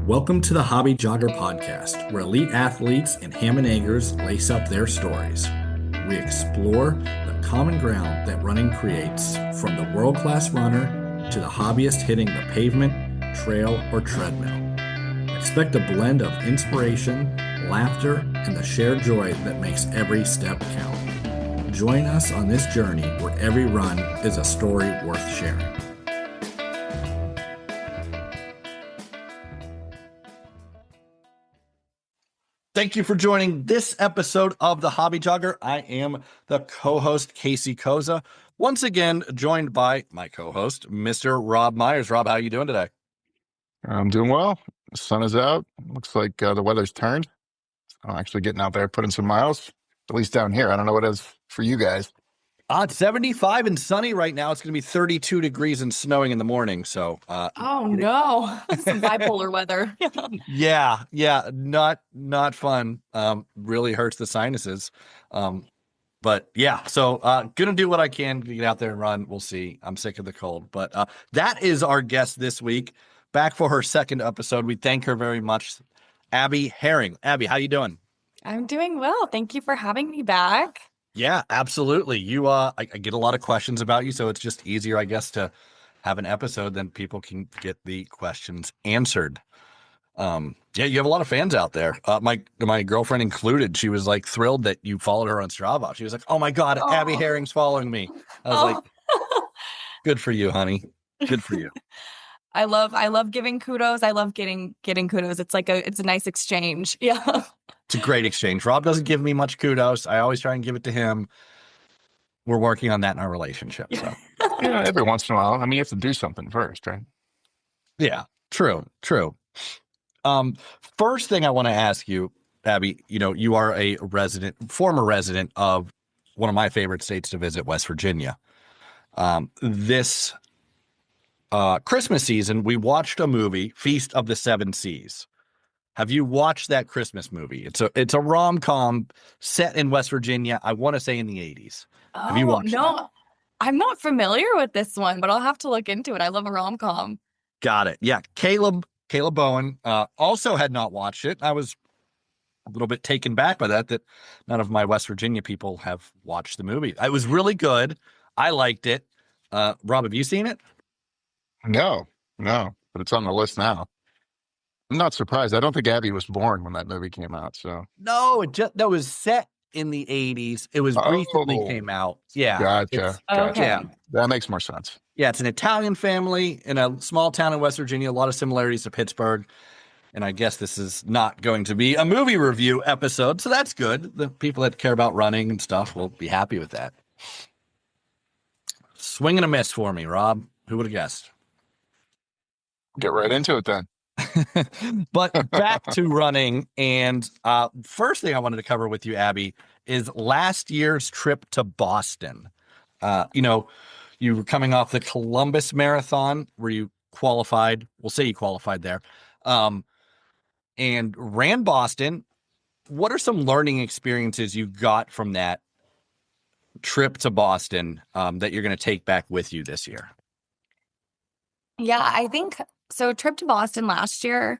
Welcome to the Hobby Jogger Podcast, where elite athletes and ham and eggers lace up their stories. We explore the common ground that running creates, from the world-class runner to the hobbyist hitting the pavement, trail, or treadmill. Expect a blend of inspiration, laughter, and the shared joy that makes every step count. Join us on this journey where every run is a story worth sharing. Thank you for joining this episode of The Hobby Jogger. I am the co-host, Casey Koza, once again joined by my co-host, Mr. Rob Myers. Rob, how are you doing today? I'm doing well. The sun is out. Looks like the weather's turned. I'm actually getting out there, putting some miles, at least down here. I don't know what it is for you guys. It's 75 and sunny right now. It's going to be 32 degrees and snowing in the morning. So, oh no, some bipolar weather. yeah, not fun. Really hurts the sinuses. But yeah, so gonna do what I can to get out there and run. We'll see. I'm sick of the cold, but that is our guest this week. Back for her second episode. We thank her very much, Abby Herring. Abby, how you doing? I'm doing well. Thank you for having me back. Yeah, absolutely. I get a lot of questions about you, so it's just easier, I guess, to have an episode, then people can get the questions answered. Yeah, you have a lot of fans out there. My girlfriend included. She was like thrilled that you followed her on Strava. She was like, "Oh my God, Abby Herring's following me." I was like, "Good for you, honey. Good for you." I love giving kudos. I love getting kudos. It's a nice exchange. Yeah. It's a great exchange. Rob doesn't give me much kudos. I always try and give it to him. We're working on that in our relationship. So yeah, every once in a while. I mean, you have to do something first, right? Yeah, true. First thing I want to ask you, Abby, you are a former resident of one of my favorite states to visit, West Virginia. This Christmas season, we watched a movie, Feast of the Seven Seas. Have you watched that Christmas movie? It's a rom-com set in West Virginia. I want to say in the 80s. Have you watched that? I'm not familiar with this one, but I'll have to look into it. I love a rom-com. Got it. Yeah, Caleb Bowen also had not watched it. I was a little bit taken back by that none of my West Virginia people have watched the movie. It was really good. I liked it. Rob, have you seen it? No, but it's on the list now. I'm not surprised. I don't think Abby was born when that movie came out. So no, that was set in the 80s. It was recently came out. Yeah. Gotcha. Okay. Yeah. That makes more sense. Yeah, it's an Italian family in a small town in West Virginia. A lot of similarities to Pittsburgh. And I guess this is not going to be a movie review episode, so that's good. The people that care about running and stuff will be happy with that. Swing and a miss for me, Rob. Who would have guessed? Get right into it then. But back to running. And first thing I wanted to cover with you, Abby, is last year's trip to Boston. You were coming off the Columbus Marathon where you qualified. We'll say you qualified there. And ran Boston. What are some learning experiences you got from that trip to Boston that you're going to take back with you this year? Yeah, I think so. Trip to Boston last year,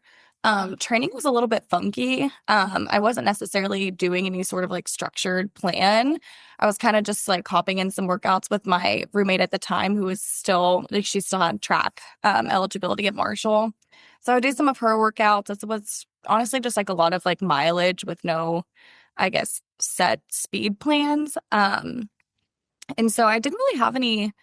training was a little bit funky. I wasn't necessarily doing any sort of like structured plan. I was kind of just like hopping in some workouts with my roommate at the time, who was she still had track eligibility at Marshall. So I would do some of her workouts. It was honestly just like a lot of like mileage with no, I guess, set speed plans. And so I didn't really have any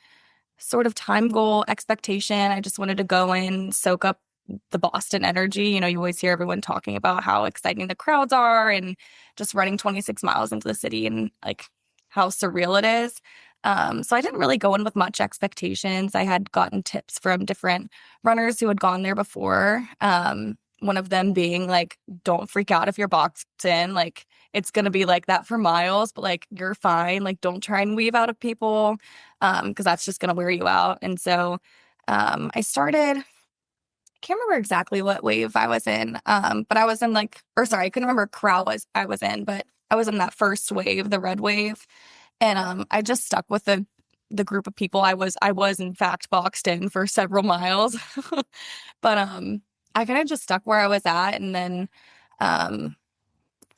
sort of time goal expectation. I just wanted to go in, soak up the Boston energy. You always hear everyone talking about how exciting the crowds are and just running 26 miles into the city and like how surreal it is. So I didn't really go in with much expectations. I had gotten tips from different runners who had gone there before. One of them being like, don't freak out if you're boxed in. Like, it's going to be like that for miles, but like, you're fine. Like, don't try and weave out of people because that's just going to wear you out. And so I started, I can't remember exactly what wave I was in, but I was in I couldn't remember crowd I was in, but I was in that first wave, the red wave. And I just stuck with the group of people. I was in fact boxed in for several miles. But I kind of just stuck where I was at and then um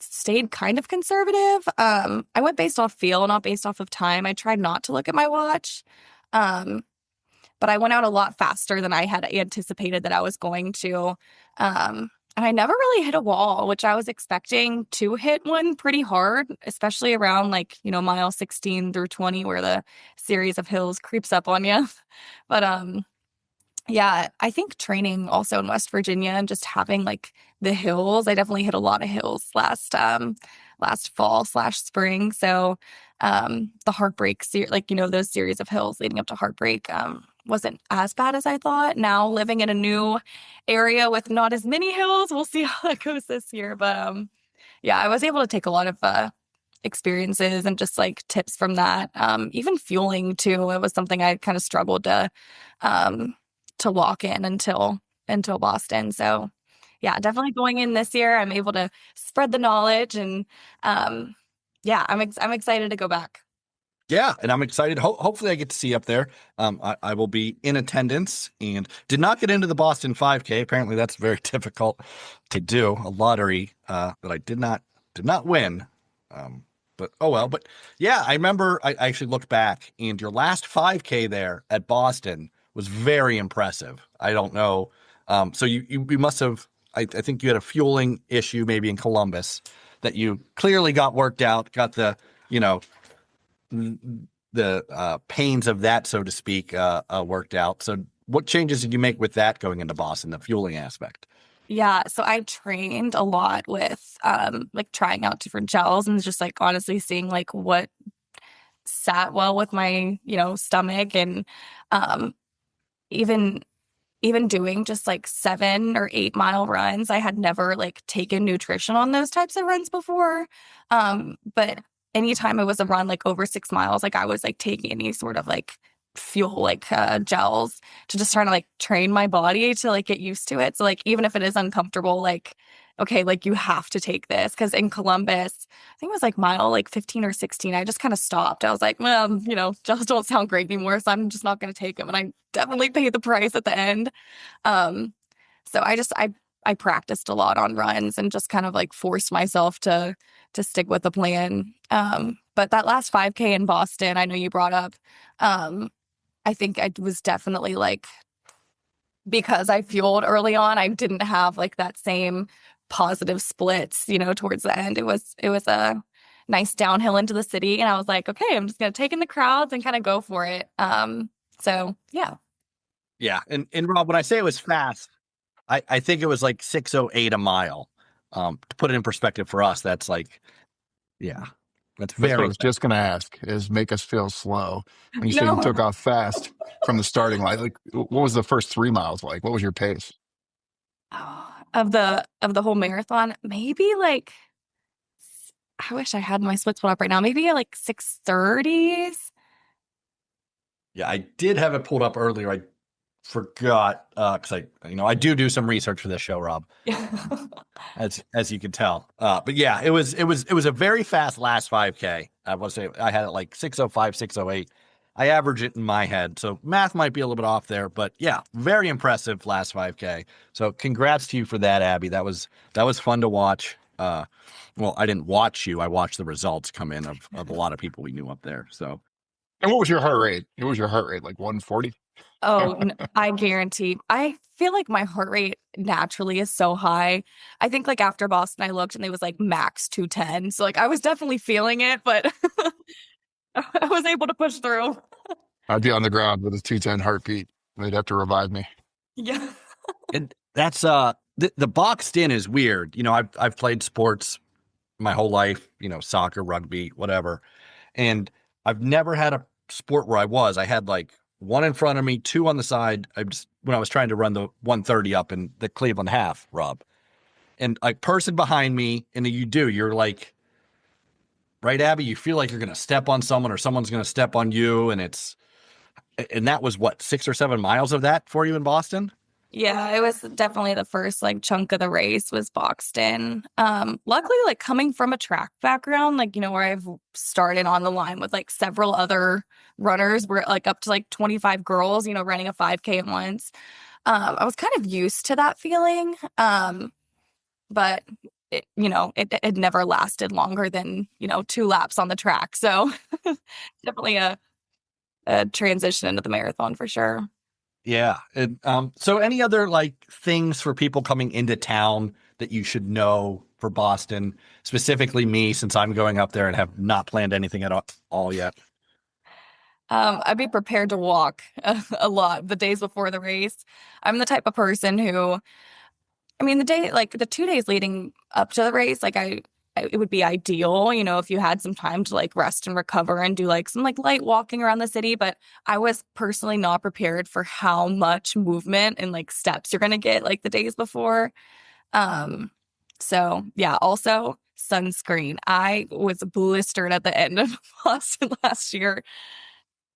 stayed kind of conservative. I went based off feel, not based off of time. I tried not to look at my watch. Um, but I went out a lot faster than I had anticipated that I was going to. And I never really hit a wall, which I was expecting to hit one pretty hard, especially around like, mile 16 through 20, where the series of hills creeps up on you. But yeah, I think training also in West Virginia and just having like the hills, I definitely hit a lot of hills last fall/spring. So the Heartbreak like those series of hills leading up to Heartbreak wasn't as bad as I thought. Now living in a new area with not as many hills, we'll see how that goes this year. But yeah, I was able to take a lot of experiences and just like tips from that. Even fueling too, it was something I kind of struggled um to lock in until Boston. So yeah, definitely going in this year, I'm able to spread the knowledge and yeah, I'm excited to go back. Yeah, and I'm excited. Hopefully, I get to see you up there. I will be in attendance and did not get into the Boston 5K. Apparently, that's very difficult to do. A lottery that I did not win. But oh well. But yeah, I remember I actually looked back, and your last 5K there at Boston was very impressive. I don't know. So you must have. I think you had a fueling issue maybe in Columbus that you clearly got worked out. Got the you know the pains of that, so to speak, worked out. So what changes did you make with that going into Boston, the fueling aspect? Yeah, so I trained a lot with like trying out different gels and just like honestly seeing like what sat well with my, stomach and um even even doing just like 7 or 8 mile runs. I had never like taken nutrition on those types of runs before. But anytime it was a run like over 6 miles, like I was like taking any sort of like fuel like gels to just trying to like train my body to like get used to it. So like even if it is uncomfortable, like okay, like you have to take this. Cause in Columbus, I think it was like mile like 15 or 16, I just kind of stopped. I was like, well, gels don't sound great anymore, so I'm just not gonna take them. And I definitely paid the price at the end. Um, so I practiced a lot on runs and just kind of like forced myself to stick with the plan. But that last 5K in Boston, I know you brought up, I think I was definitely like because I fueled early on, I didn't have like that same positive splits, towards the end. It was a nice downhill into the city, and I was like, okay, I'm just gonna take in the crowds and kind of go for it. So yeah. Yeah, and Rob, when I say it was fast, I think it was like 6:08 a mile. To put it in perspective for us, that's like, yeah, that's That's what I very was fast. just going to ask, is make us feel slow. When you say you No. took off fast from the starting line, like what was the first 3 miles like? What was your pace? Oh, of the whole marathon, maybe like I wish I had my splits pulled up right now. Maybe like 6:30s. Yeah, I did have it pulled up earlier. I forgot because I do some research for this show, Rob. Yeah. As you can tell. But yeah, it was a very fast last 5K. I want to say I had it like 6:05, 6:08. I average it in my head, so math might be a little bit off there, but yeah, very impressive last 5K. So congrats to you for that, Abby. That was fun to watch. Well, I didn't watch you. I watched the results come in of a lot of people we knew up there. So And what was your heart rate? What was your heart rate? Like 140? Oh, I guarantee. I feel like my heart rate naturally is so high. I think like after Boston, I looked and it was like max 210. So like I was definitely feeling it, but I was able to push through. I'd be on the ground with a 210 heartbeat. They'd have to revive me. Yeah. and that's the boxed in is weird. I've played sports my whole life, soccer, rugby, whatever. And I've never had a sport where I had like one in front of me, two on the side. When I was trying to run the 130 up in the Cleveland half, Rob, and a person behind me, and you're like, right, Abby, you feel like you're going to step on someone or someone's going to step on you. And that was what, 6 or 7 miles of that for you in Boston? Yeah, it was definitely the first like chunk of the race was boxed in. Luckily, like coming from a track background, like, where I've started on the line with like several other runners, we're like up to like 25 girls, running a 5K at once. I was kind of used to that feeling. But it had never lasted longer than, 2 laps on the track. So definitely a transition into the marathon for sure. Yeah. And so any other like things for people coming into town that you should know for Boston, specifically me, since I'm going up there and have not planned anything at all yet? I'd be prepared to walk a lot the days before the race. I'm the type of person who, the 2 days leading up to the race, it would be ideal, if you had some time to like rest and recover and do like some like light walking around the city. But I was personally not prepared for how much movement and like steps you're going to get like the days before. So yeah, also sunscreen. I was blistered at the end of Boston last year.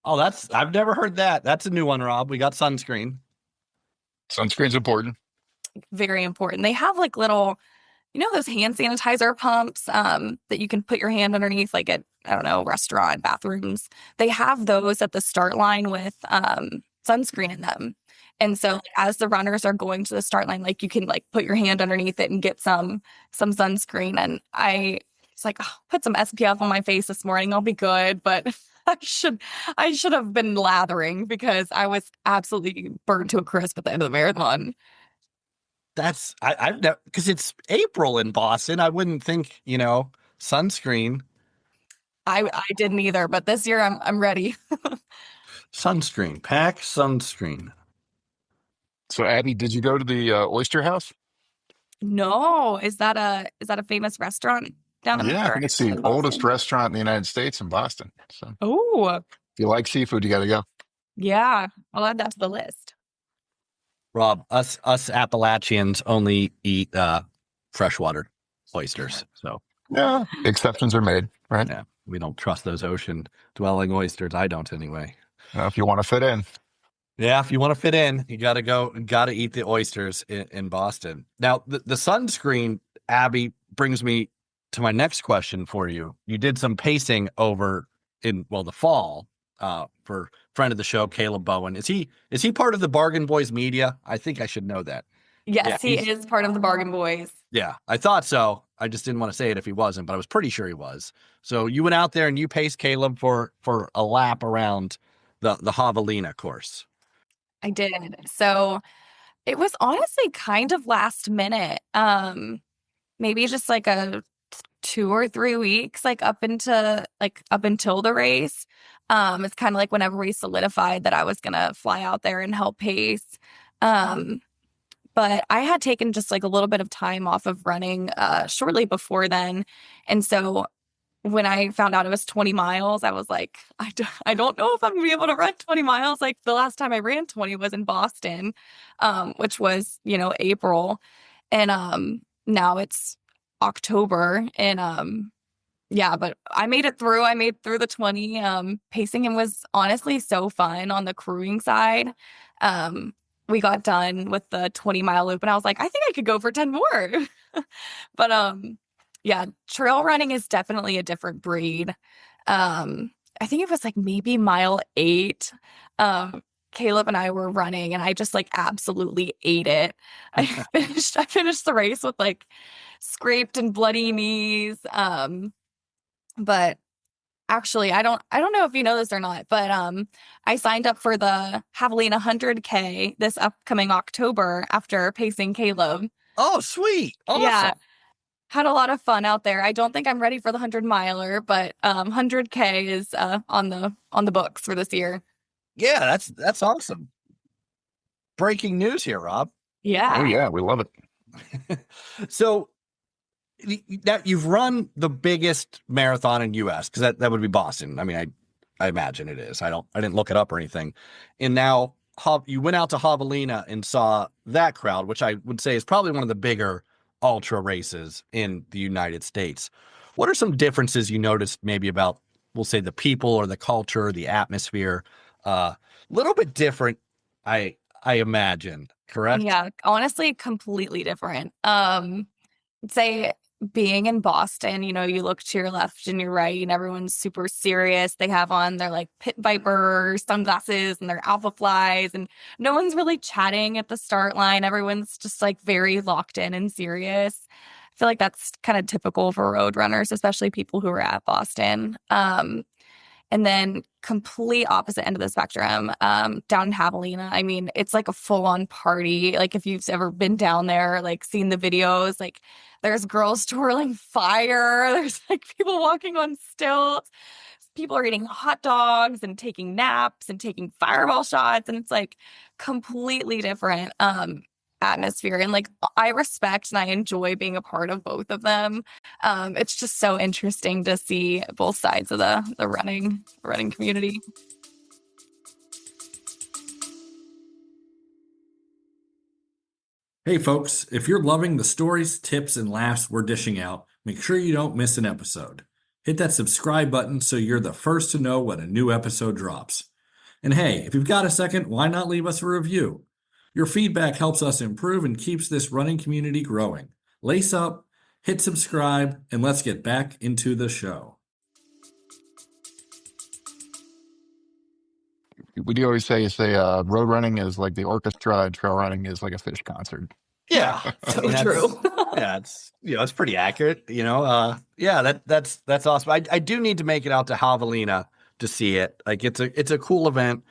Oh, I've never heard that. That's a new one, Rob. We got sunscreen. Sunscreen's important. Very important. They have like little, those hand sanitizer pumps that you can put your hand underneath, like at, I don't know, restaurant bathrooms. They have those at the start line with sunscreen in them. And so as the runners are going to the start line, like you can like put your hand underneath it and get some sunscreen. And I was like, oh, put some SPF on my face this morning, I'll be good. But I should have been lathering because I was absolutely burnt to a crisp at the end of the marathon. I've never, because it's April in Boston. I wouldn't think, sunscreen. I didn't either, but this year I'm ready. Sunscreen, pack sunscreen. So, Abby, did you go to the Oyster House? No, is that a famous restaurant down in Yeah, I think it's the oldest Boston? restaurant in the United States in Boston. So, if Oh, you like seafood, you got to go. yeah. I'll add that to the list. Rob, us Appalachians only eat freshwater oysters. So Yeah, exceptions are made, right? yeah, we don't trust those ocean dwelling oysters. I don't anyway. If you want to fit in. Yeah, if you want to fit in, you got to eat the oysters in Boston. Now, the sunscreen, Abby, brings me to my next question for you. You did some pacing over in the fall for friend of the show, Caleb Bowen. Is he part of the Bargain Boys media? I think I should know that. Yes, Yeah, he is part of the Bargain Boys. Yeah, I thought so. I just didn't want to say it if he wasn't, but I was pretty sure he was. So you went out there and you paced Caleb for a lap around the Javelina course. I did. So it was honestly kind of last minute. Maybe just like a 2 or 3 weeks, like up until the race. It's kind of like whenever we solidified that I was gonna fly out there and help pace. But I had taken just like a little bit of time off of running shortly before then. And so when I found out it was 20 miles, I was like, I don't know if I'm gonna be able to run 20 miles. Like the last time I ran 20 was in Boston, which was, April. And now it's October. And yeah, but I made it through. I made through the 20. Pacing him was honestly so fun on the crewing side. We got done with the 20-mile loop and I was like, I think I could go for 10 more. But yeah, trail running is definitely a different breed. I think it was like maybe mile 8. Caleb and I were running and I just like absolutely ate it. I finished the race with like scraped and bloody knees. But actually, I don't know if you know this or not, but I signed up for the Javelina 100K this upcoming October after pacing Caleb. Oh, sweet. Awesome. Yeah. Had a lot of fun out there. I don't think I'm ready for the 100-miler, but 100K is on the books for this year. Yeah, that's awesome. Breaking news here, Rob. Yeah. Oh, yeah, we love it. So that you've run the biggest marathon in US, because that would be Boston. I mean, I imagine it is. I didn't look it up or anything. And now you went out to Javelina and saw that crowd, which I would say is probably one of the bigger ultra races in the United States. What are some differences you noticed maybe about, we'll say, the people or the culture, the atmosphere? Little bit different, I imagine, correct? Yeah, honestly, completely different. Say being in Boston, you look to your left and your right and everyone's super serious. They have on their like pit viper sunglasses and their alpha flies, and no one's really chatting at the start line. Everyone's just like very locked in and serious. I feel like that's kind of typical for road runners, especially people who are at Boston. And then complete opposite end of the spectrum, down in Javelina. I mean, it's like a full-on party. Like if you've ever been down there, like seen the videos, like there's girls twirling fire. There's like people walking on stilts. People are eating hot dogs and taking naps and taking fireball shots. And it's like completely different atmosphere. And like I respect and I enjoy being a part of both of them. It's just so interesting to see both sides of the running community. Hey folks, if you're loving the stories, tips, and laughs we're dishing out, make sure you don't miss an episode. Hit that subscribe button so you're the first to know when a new episode drops. And hey, if you've got a second, why not leave us a review? Your feedback helps us improve and keeps this running community growing. Lace up, hit subscribe, and let's get back into the show. What do you always say? You say road running is like the orchestra, and trail running is like a fish concert. Yeah, So true. Yeah, it's pretty accurate. Yeah, that's awesome. I do need to make it out to Javelina to see it. Like it's a cool event.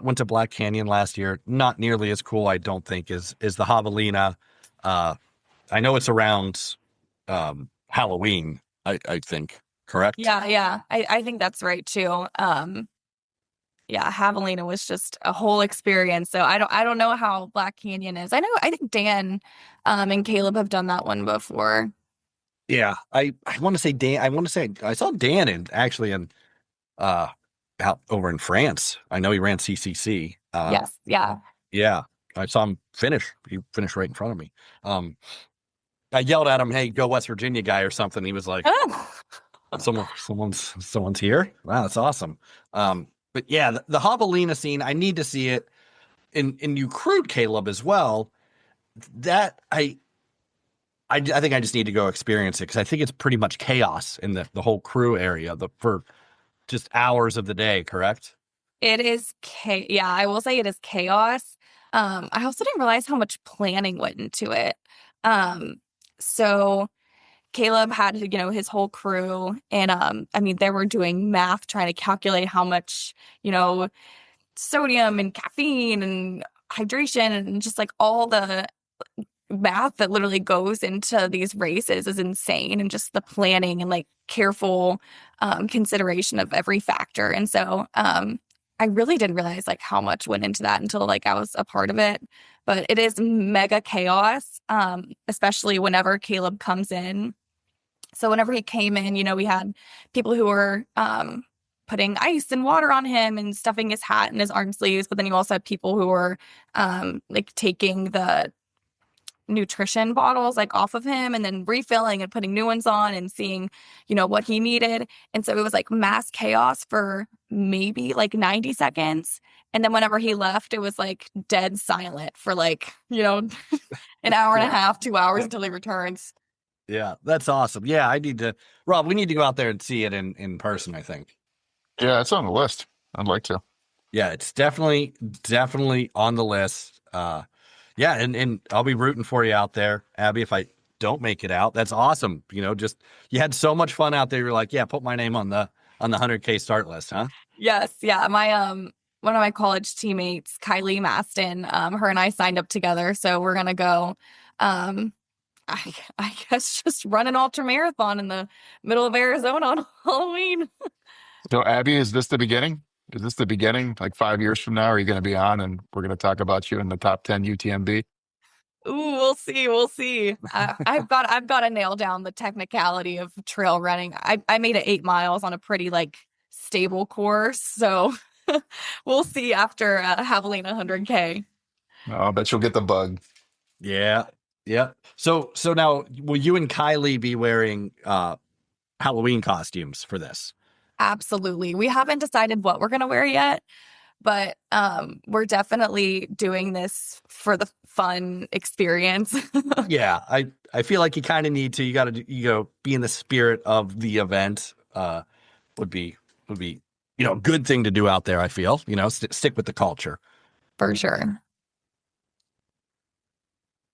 Went to Black Canyon last year. Not nearly as cool, I don't think, as the Javelina. I know it's around Halloween. I think, correct? Yeah. I think that's right too. Yeah, Javelina was just a whole experience. So I don't know how Black Canyon is. I think Dan and Caleb have done that one before. Yeah, I want to say Dan. I want to say I saw Dan in out over in France. I know he ran CCC. Yes, yeah. Yeah, I saw him finish. He finished right in front of me. I yelled at him, "Hey, go West Virginia, guy," or something. He was like, "Someone's here." Wow, that's awesome. But yeah, the Javelina scene, I need to see it. And you crewed Caleb as well. That I think I just need to go experience it because I think it's pretty much chaos in the whole crew area for just hours of the day, correct? It is yeah, I will say it is chaos. I also didn't realize how much planning went into it. So Caleb had, his whole crew, and I mean, they were doing math trying to calculate how much, sodium and caffeine and hydration and just like all the math that literally goes into these races is insane, and just the planning and like careful consideration of every factor. And so I really didn't realize like how much went into that until like I was a part of it. But it is mega chaos, especially whenever Caleb comes in. So whenever he came in, we had people who were putting ice and water on him and stuffing his hat and his arm sleeves. But then you also had people who were like taking the nutrition bottles like off of him and then refilling and putting new ones on and seeing, what he needed. And so it was like mass chaos for maybe like 90 seconds. And then whenever he left, it was like dead silent for like, an hour and a half, 2 hours until he returns. Yeah, that's awesome. Yeah, Rob, we need to go out there and see it in person, I think. Yeah, it's on the list. I'd like to. Yeah, it's definitely on the list. Yeah, and I'll be rooting for you out there, Abby, if I don't make it out. That's awesome. Just you had so much fun out there. You're like, yeah, put my name on the 100K start list, huh? Yes, yeah. My one of my college teammates, Kylie Maston, her and I signed up together, so we're gonna go. I guess just run an ultra marathon in the middle of Arizona on Halloween. So, Abby, is this the beginning? Is this the beginning? Like 5 years from now, are you going to be on and we're going to talk about you in the top 10 UTMB? Ooh, we'll see. I've got to nail down the technicality of trail running. I made it 8 miles on a pretty like stable course, so we'll see after Javelina 100K. I'll bet you'll get the bug. Yeah. So now, will you and Kylie be wearing Halloween costumes for this? Absolutely. We haven't decided what we're going to wear yet, but we're definitely doing this for the fun experience. Yeah, I feel like you kind of need to. You got to be in the spirit of the event. Would be a good thing to do out there. I feel stick with the culture For sure.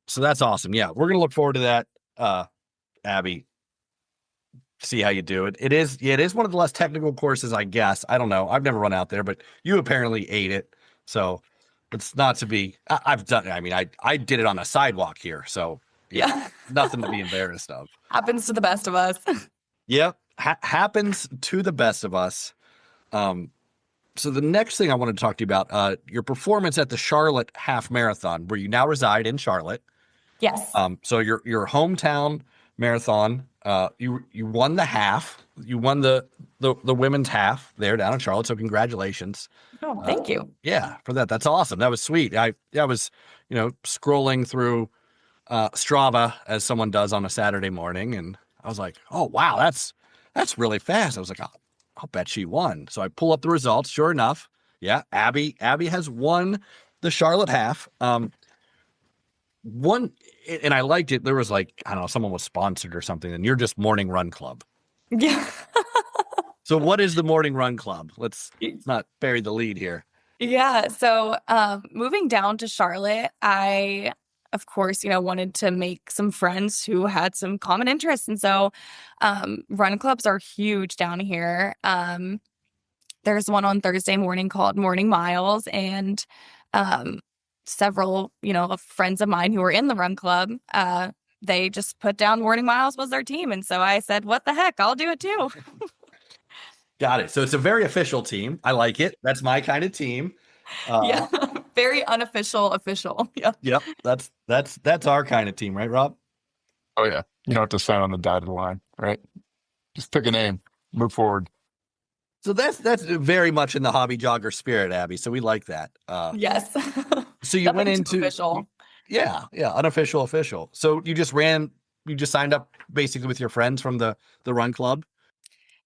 So that's awesome. Yeah, we're gonna look forward to that, Abby. See how you do it. It is one of the less technical courses, I guess. I don't know. I've never run out there, but you apparently ate it, so it's not to be. I've done. I mean, I did it on the sidewalk here, so Yeah. nothing to be embarrassed of. Happens to the best of us. Yep, happens to the best of us. So the next thing I wanted to talk to you about, your performance at the Charlotte Half Marathon, where you now reside in Charlotte. Yes. So your hometown marathon, you won the half. You won the women's half there down in Charlotte. So congratulations. Oh, thank you. Yeah, for that. That's awesome. That was sweet. I was, scrolling through Strava as someone does on a Saturday morning, and I was like, oh wow, that's really fast. I was like, I'll bet she won. So I pull up the results. Sure enough, yeah, Abby has won the Charlotte half. One, and I liked it. There was I don't know, someone was sponsored or something, and you're just Morning Run Club. Yeah. So what is the Morning Run Club? Let's not bury the lead here. Yeah. So moving down to Charlotte, I, of course, wanted to make some friends who had some common interests. And so run clubs are huge down here. There's one on Thursday morning called Morning Miles, and several, of friends of mine who were in the run club, they just put down Morning Miles was their team. And so I said, what the heck, I'll do it too. Got it. So it's a very official team. I like it. That's my kind of team. Yeah. Very unofficial, official. Yeah. Yep. That's our kind of team, right, Rob? Oh yeah. You don't have to sign on the dotted line, right? Just pick a name, move forward. So that's very much in the hobby jogger spirit, Abby. So we like that. Yes. So you went into official. Yeah, unofficial, official. So you just signed up basically with your friends from the run club?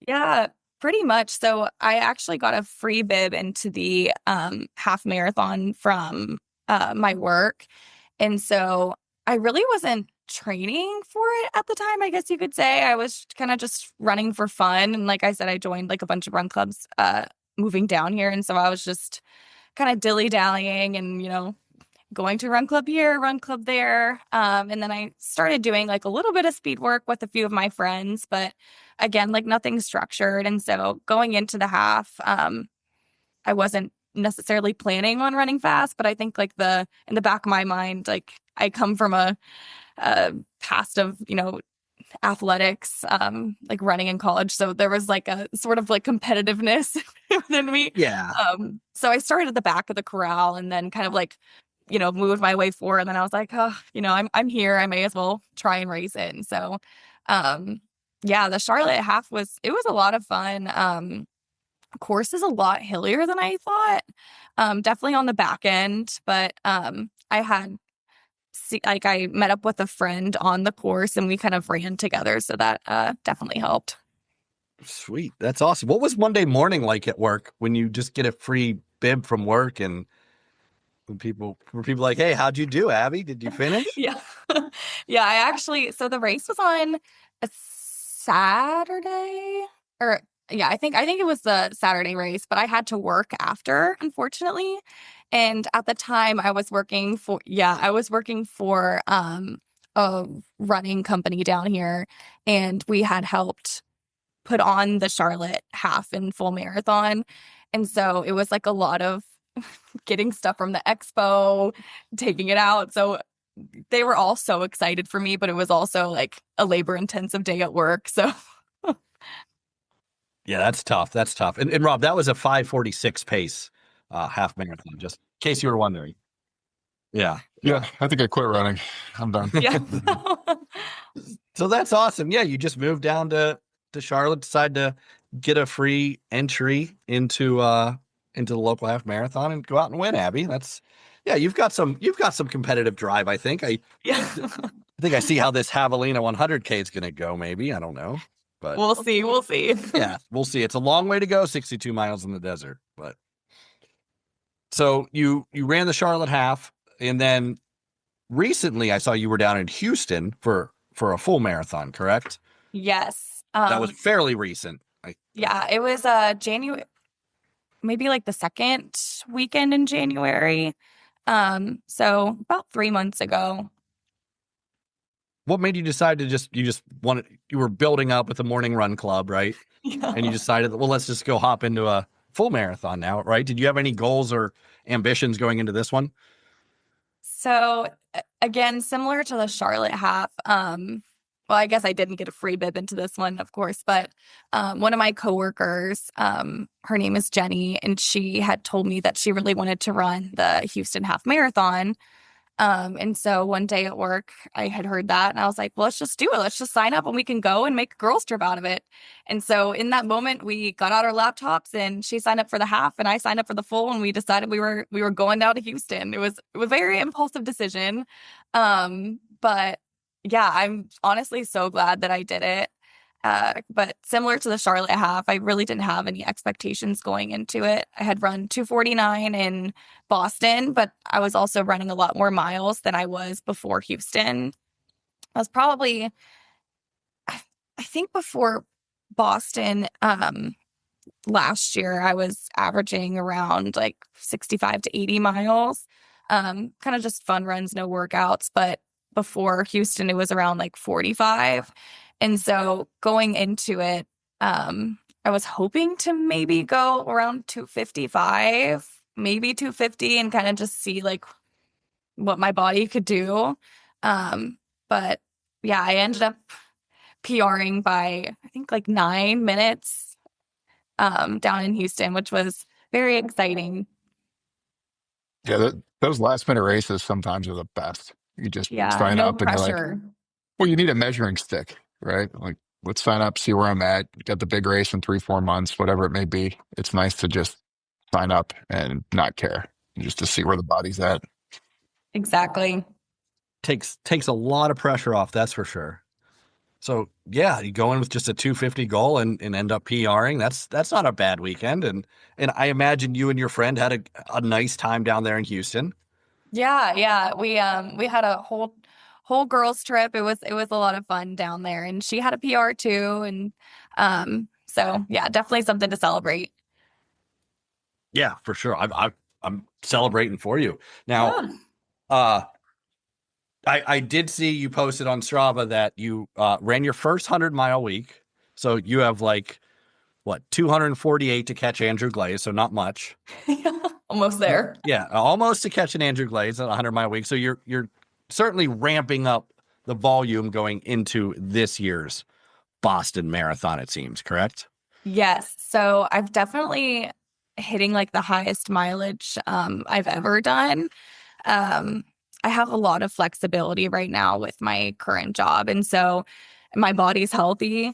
Yeah, pretty much. So I actually got a free bib into the half marathon from my work. And so I really wasn't training for it at the time, I guess you could say. I was kind of just running for fun. And like I said, I joined a bunch of run clubs moving down here. And so I was just kind of dilly-dallying and, going to run club here, run club there. And then I started doing a little bit of speed work with a few of my friends, but again, nothing structured. And so going into the half, I wasn't necessarily planning on running fast, but I think in the back of my mind, I come from a past of, athletics, running in college. So there was a sort of competitiveness within me. Yeah. So I started at the back of the corral and then kind of moved my way forward. And then I was like, oh, I'm here. I may as well try and race it. And so, yeah, the Charlotte half was a lot of fun. Course is a lot hillier than I thought. Definitely on the back end, but I met up with a friend on the course and we kind of ran together. So that definitely helped. Sweet. That's awesome. What was Monday morning like at work when you just get a free bib from work and were people like, hey, how'd you do, Abby? Did you finish? Yeah. Yeah, so the race was on a Saturday I think it was the Saturday race, but I had to work after, unfortunately. And at the time I was working for a running company down here, and we had helped put on the Charlotte half and full marathon. And so it was a lot of getting stuff from the expo, taking it out. So they were all so excited for me, but it was also a labor intensive day at work. So yeah, that's tough. That's tough. And Rob, that was a 5:46 pace half marathon, just in case you were wondering. Yeah. Yeah, I think I quit running. I'm done. yeah. So that's awesome. Yeah, you just moved down to Charlotte, decided to get a free entry into the local half marathon and go out and win, Abby. You've got some competitive drive, I think. I think I see how this Javelina 100K is going to go, maybe. I don't know. But we'll see. Yeah, we'll see. It's a long way to go, 62 miles in the desert, but So you ran the Charlotte half, and then recently I saw you were down in Houston for a full marathon, correct? Yes. That was fairly recent. Yeah, it was January, maybe like the second weekend in January. So about 3 months ago. What made you decide to you were building up with the morning run club, right? Yeah. And you decided that, well, let's just go hop into a full marathon now, right? Did you have any goals or ambitions going into this one? So again, similar to the Charlotte half, well, I guess I didn't get a free bib into this one, of course, but one of my coworkers, her name is Jenny, and she had told me that she really wanted to run the Houston half marathon. And so one day at work, I had heard that and I was like, well, let's just do it. Let's just sign up and we can go and make a girls trip out of it. And so in that moment, we got out our laptops and she signed up for the half and I signed up for the full, and we decided we were going down to Houston. It was a very impulsive decision. But yeah, I'm honestly so glad that I did it. But similar to the Charlotte half, I really didn't have any expectations going into it. I had run 2:49 in Boston, but I was also running a lot more miles than I was before Houston. I was probably, I think before Boston, last year, I was averaging around like 65 to 80 miles. Kind of just fun runs, no workouts. But before Houston, it was around like 45. And so going into it, I was hoping to maybe go around 255, maybe 250, and kind of just see like what my body could do. But yeah, I ended up PRing by, I think, like 9 minutes down in Houston, which was very exciting. Yeah, those last minute races sometimes are the best. You just Yeah, sign no up and you're like, pressure. well, you need a measuring stick, right? Like, let's sign up, see where I'm at. Got the big race in 3, 4 months, whatever it may be. It's nice to just sign up and not care, just to see where the body's at. Exactly. Takes a lot of pressure off, that's for sure. So yeah, you go in with just a 250 goal and end up PRing. That's not a bad weekend. And I imagine you and your friend had a nice time down there in Houston. Yeah, yeah. We had a whole girls trip. It was a lot of fun down there, and she had a PR too, and so yeah, definitely something to celebrate. Yeah, for sure. I'm celebrating for you. Now, Yeah. uh I did see you posted on Strava that you ran your first 100-mile week. So you have like what, 248 to catch Andrew Glaze, so not much. Almost there. Yeah, almost to catch an Andrew Glaze at a 100-mile week. So you're certainly ramping up the volume going into this year's Boston Marathon, it seems, correct? Yes. So I've definitely hitting like the highest mileage I've ever done. Um, I have a lot of flexibility right now with my current job. And so my body's healthy.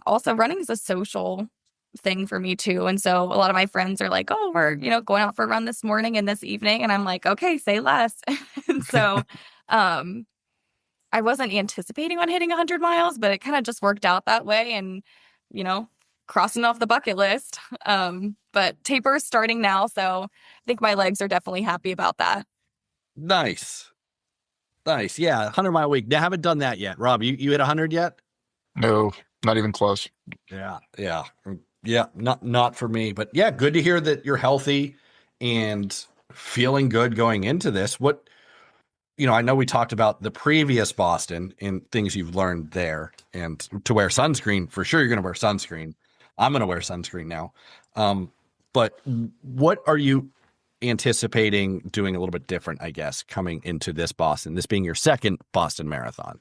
Also, running is a social thing for me too. And so a lot of my friends are like, oh, we're, going out for a run this morning and this evening. And I'm like, okay, say less. And so um, I wasn't anticipating on hitting 100 miles, but it kind of just worked out that way. And, you know, crossing off the bucket list. But taper is starting now. So I think my legs are definitely happy about that. Nice. Nice. Yeah, 100-mile week. Now, I haven't done that yet. Rob, you hit 100 yet? No, not even close. Yeah, yeah. Yeah, not for me. But yeah, good to hear that you're healthy and feeling good going into this. I know we talked about the previous Boston and things you've learned there, and to wear sunscreen. For sure, you're going to wear sunscreen. I'm going to wear sunscreen now. But what are you anticipating doing a little bit different, I guess, coming into this Boston, this being your second Boston Marathon?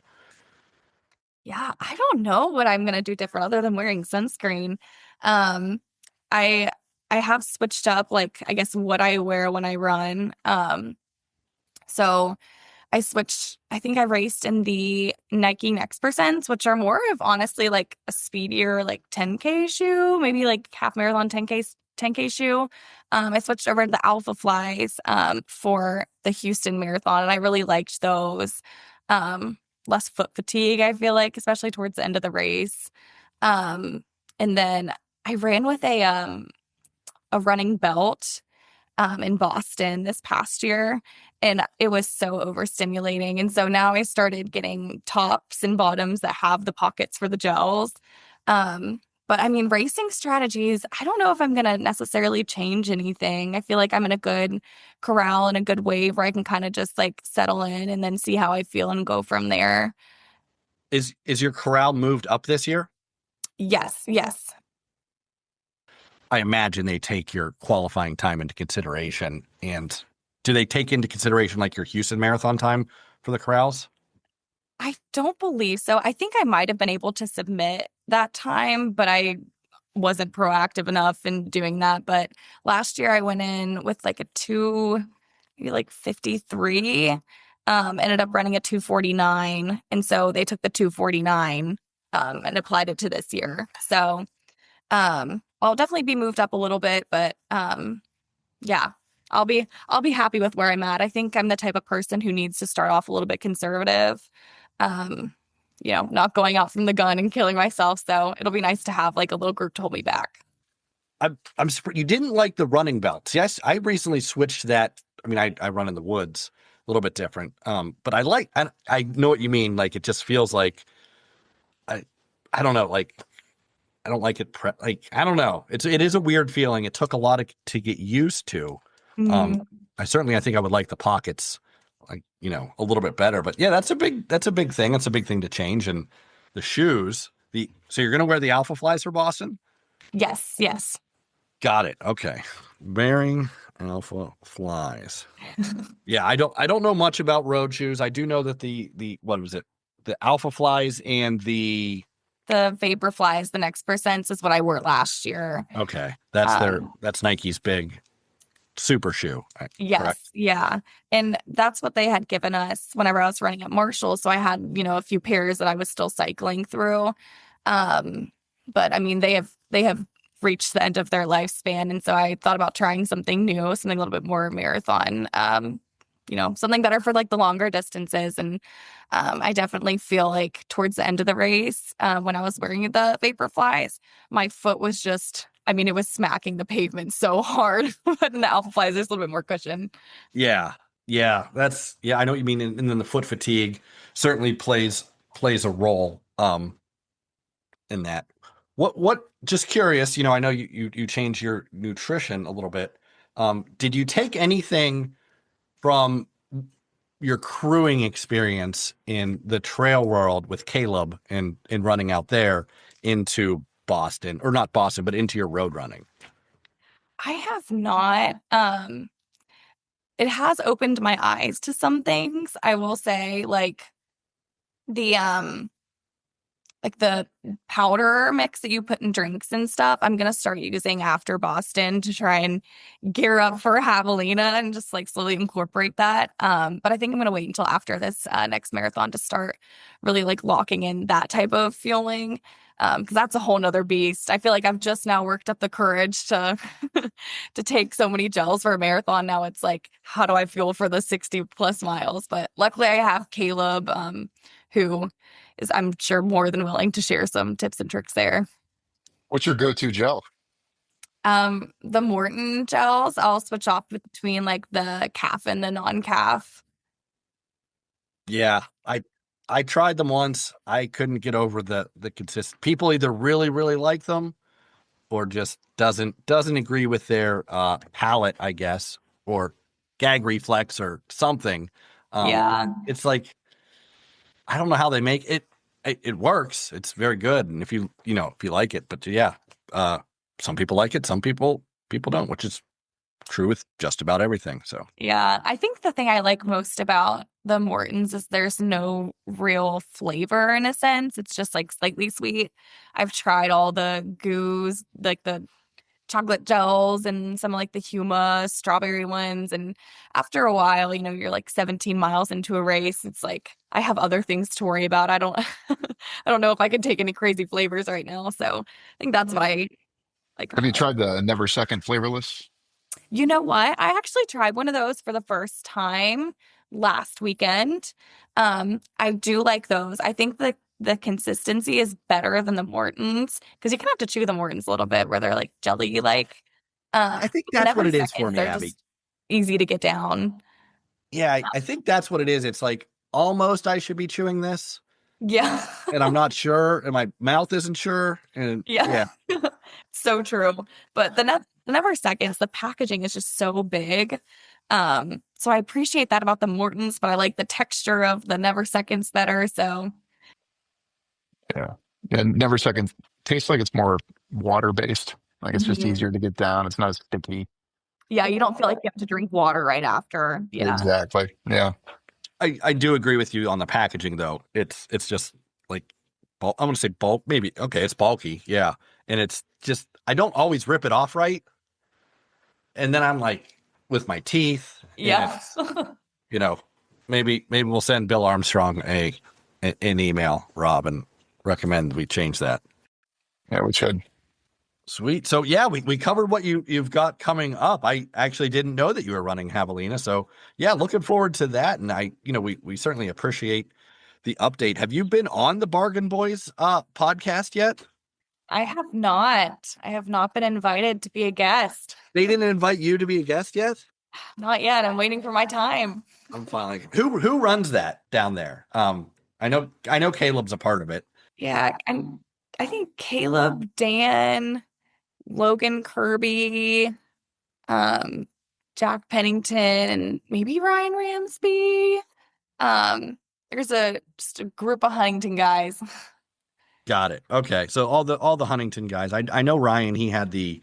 Yeah, I don't know what I'm gonna do different other than wearing sunscreen. Um, I I have switched up like I guess what I wear when I run. So I switched. I think I raced in the Nike Next Percents, which are more of honestly like a speedier like 10K shoe, maybe like half marathon 10K shoe. I switched over to the Alpha Flies for the Houston Marathon, and I really liked those. Less foot fatigue, I feel like, especially towards the end of the race. And then I ran with a running belt. in Boston this past year, and it was so overstimulating. And so now I started getting tops and bottoms that have the pockets for the gels. But I mean, racing strategies, I don't know if I'm going to necessarily change anything. I feel like I'm in a good corral and a good wave where I can kind of just like settle in and then see how I feel and go from there. Is your corral moved up this year? Yes, yes. I imagine they take your qualifying time into consideration. And do they take into consideration like your Houston Marathon time for the corrals? I don't believe so. I think I might have been able to submit that time, but I wasn't proactive enough in doing that. But last year I went in with like a maybe like 53, ended up running a 249. And so they took the 249 and applied it to this year. So I'll definitely be moved up a little bit, but yeah, I'll be happy with where I'm at. I think I'm the type of person who needs to start off a little bit conservative. Not going out from the gun and killing myself. So it'll be nice to have like a little group to hold me back. I'm surprised you didn't like the running belts. Yes, I recently switched that. I mean, I run in the woods, a little bit different. But I know what you mean. Like it just feels like I don't know. Like I don't like it. I don't know. It is a weird feeling. It took a lot to get used to. I think I would like the pockets, like, a little bit better, but yeah, that's a big thing. That's a big thing to change. And the shoes, so you're going to wear the Alpha Flies for Boston? Yes. Yes. Got it. Okay. Wearing Alpha Flies. Yeah. I don't know much about road shoes. I do know that what was it? The Alpha Flies and the Vapor Flies, the Next Percents is what I wore last year. Okay. That's Nike's big super shoe. Yes. Correct? Yeah. And that's what they had given us whenever I was running at Marshall. So I had, a few pairs that I was still cycling through. But I mean, they have reached the end of their lifespan. And so I thought about trying something new, something a little bit more marathon, something better for like the longer distances. And I definitely feel like towards the end of the race, when I was wearing the Vapor Flies, my foot was just, it was smacking the pavement so hard. But in the Alpha Flies, there's a little bit more cushion. Yeah. Yeah. I know what you mean. And then the foot fatigue certainly plays a role in that. What just curious, I know you changed your nutrition a little bit. Did you take anything from your crewing experience in the trail world with Caleb and running out there into Boston, or not Boston, but into your road running? I have not. It has opened my eyes to some things. I will say, like the powder mix that you put in drinks and stuff, I'm going to start using after Boston to try and gear up for Javelina and just like slowly incorporate that. But I think I'm going to wait until after this next marathon to start really like locking in that type of feeling. Because that's a whole nother beast. I feel like I've just now worked up the courage to to take so many gels for a marathon. Now it's like, how do I feel for the 60 plus miles? But luckily I have Caleb, who is, I'm sure, more than willing to share some tips and tricks there. What's your go-to gel? The Morton gels, I'll switch off between like the calf and the non-calf. Yeah, I tried them once. I couldn't get over the consistent. People either really, really like them or just doesn't agree with their palate, I guess, or gag reflex or something. Yeah. It's like, I don't know how they make it. It works. It's very good. And if you like it, but yeah, some people like it, some people don't, which is true with just about everything. So yeah, I think the thing I like most about the Mortons is there's no real flavor in a sense. It's just like slightly sweet. I've tried all the goos, like the chocolate gels and some like the Huma strawberry ones. And after a while, you're like 17 miles into a race. It's like, I have other things to worry about. I don't, I don't know if I can take any crazy flavors right now. So I think that's what I like. Have you tried the Never Second flavorless? You know what? I actually tried one of those for the first time last weekend. I do like those. I think the consistency is better than the Mortons because you can have to chew the Mortons a little bit where they're like jelly like. I think that's what it is for me, they're Abby. just easy to get down. Yeah, I think that's what it is. It's like almost I should be chewing this, Yeah. and I'm not sure, and my mouth isn't sure. And Yeah. So true. But the Never Seconds, the packaging is just so big. So I appreciate that about the Mortons, but I like the texture of the Never Seconds better. So Yeah. Yeah. Never Seconds tastes like it's more water based. Like it's just Mhm. easier to get down. It's not as sticky. Yeah, you don't feel like you have to drink water right after. Yeah. Exactly. Yeah. I do agree with you on the packaging though. It's just like I'm gonna say bulk, maybe okay, it's bulky, yeah. And it's just I don't always rip it off right. And then I'm like with my teeth. Yeah. You know, maybe we'll send Bill Armstrong an email, Rob, and recommend we change that. Yeah, we should. Sweet. So yeah, we covered what you've got coming up. I actually didn't know that you were running Javelina. So yeah, looking forward to that. And we certainly appreciate the update. Have you been on the Bargain Boys podcast yet? I have not. I have not been invited to be a guest. They didn't invite you to be a guest yet? Not yet. I'm waiting for my time. I'm finally who runs that down there? I know Caleb's a part of it. Yeah, I think Caleb, Dan, Logan Kirby, Jack Pennington, and maybe Ryan Ramsby. There's just a group of Huntington guys. Got it. Okay. So all the Huntington guys. I know Ryan, he had the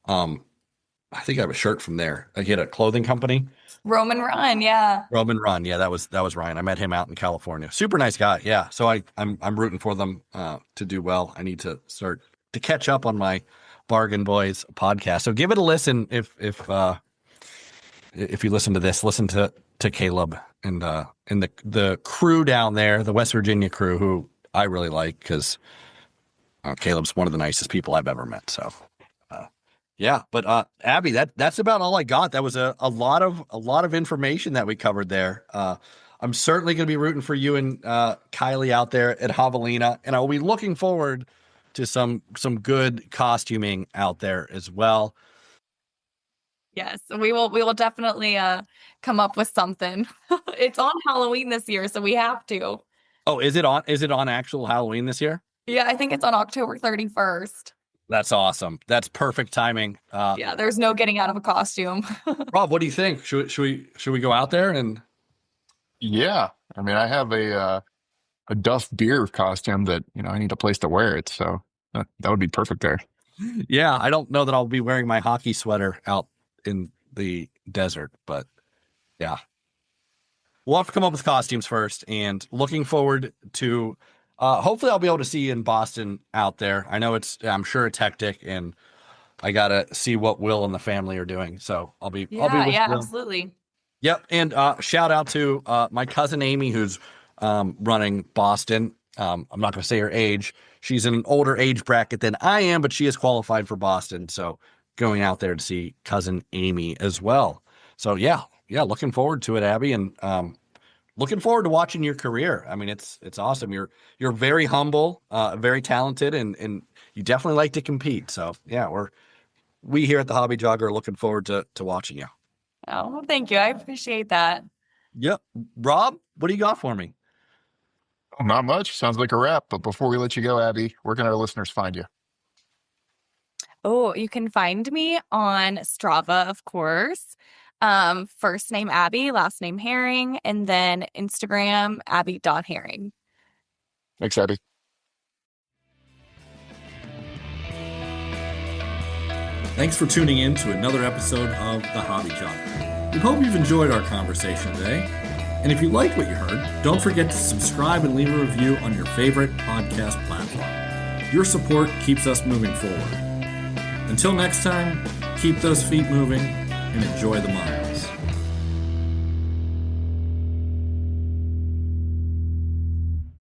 I think I have a shirt from there. He had a clothing company. Roman Run, yeah. Roman Run. Yeah, that was Ryan. I met him out in California. Super nice guy. Yeah. So I'm rooting for them to do well. I need to start to catch up on my Bargain Boys podcast. So give it a listen if you listen to this, listen to Caleb and the crew down there, the West Virginia crew, who I really like because Caleb's one of the nicest people I've ever met. So yeah, but Abby, that's about all I got. That was a lot of information that we covered there. I'm certainly going to be rooting for you and Kylie out there at Javelina, and I'll be looking forward to some good costuming out there as well. Yes, we will definitely come up with something. It's on Halloween this year, so we have to. Oh, is it on actual Halloween this year? Yeah, I think it's on October 31st. That's awesome. That's perfect timing. Yeah, there's no getting out of a costume. Rob, what do you think? Should we go out there and? Yeah. I mean, I have a Duff beer costume that, I need a place to wear it. So that would be perfect there. Yeah. I don't know that I'll be wearing my hockey sweater out in the desert, but yeah. We'll have to come up with costumes first, and looking forward to hopefully I'll be able to see you in Boston out there. I know I'm sure it's hectic, and I got to see what Will and the family are doing. So I'll be with Will. Absolutely. Yep. And shout out to my cousin Amy, who's running Boston. I'm not going to say her age. She's in an older age bracket than I am, but she is qualified for Boston. So going out there to see cousin Amy as well. So yeah, looking forward to it, Abby, and looking forward to watching your career. I mean, it's awesome. You're very humble, very talented, and you definitely like to compete. So yeah, we here at the Hobby Jogger are looking forward to watching you. Oh, well, thank you. I appreciate that. Yep. Rob, what do you got for me? Oh, not much. Sounds like a wrap. But before we let you go, Abby, where can our listeners find you? Oh, you can find me on Strava, of course. First name Abby, last name Herring, and then Instagram Abby.Herring. Thanks, Abby. Thanks for tuning in to another episode of The Hobby Jogger. We hope you've enjoyed our conversation today. And if you liked what you heard, don't forget to subscribe and leave a review on your favorite podcast platform. Your support keeps us moving forward. Until next time, keep those feet moving and enjoy the miles.